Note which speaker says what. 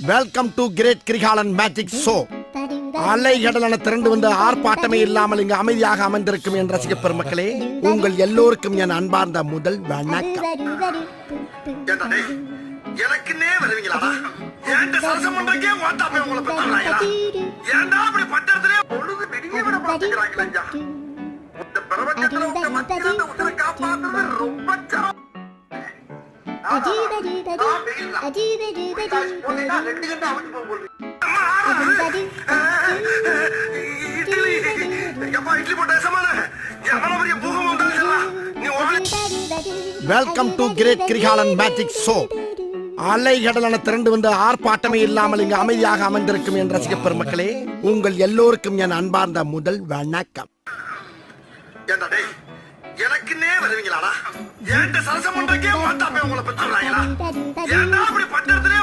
Speaker 1: Welcome to great Kirikalan magic show. அலைகடலான திரண்டு வந்து ஆர்ப்பாட்டமே இல்லாமல் இங்கு அமைதியாக அமர்ந்திருக்கும் என் ரசிக பெருமக்களே, உங்கள் எல்லோருக்கும் என் அன்பார்ந்த முதல் வணக்கம். எனக்குன்னே வருவீங்களாடா? ஏன்ட சரசம் பண்றக்கே வாட்டாமே உங்களை பண்றாங்களா? ஏன்டா அப்படி பட்டறதுல பொழுது வெளியே விட மாட்டேங்கறாங்களா? இந்த பிரபஞ்சத்துல உங்க மத்தியில உங்களை காப்பாத்துறது ரொம்ப கஷ்டம். Welcome to great Kirikalan magic show. அலைகடலான திரண்டு வந்து ஆர்ப்பாட்டமே இல்லாமல் இங்கு அமைதியாக அமர்ந்திருக்கும் என் ரசிக பெருமக்களே, உங்கள் எல்லோருக்கும் என் அன்பார்ந்த முதல் வணக்கம். எனக்குன்னே வருவீங்களாடா? ஏன்ட சரசம் பண்றக்கே வாட்டாமே உங்களை பண்றாங்களா? ஏன்டா அப்படி பட்டறதுல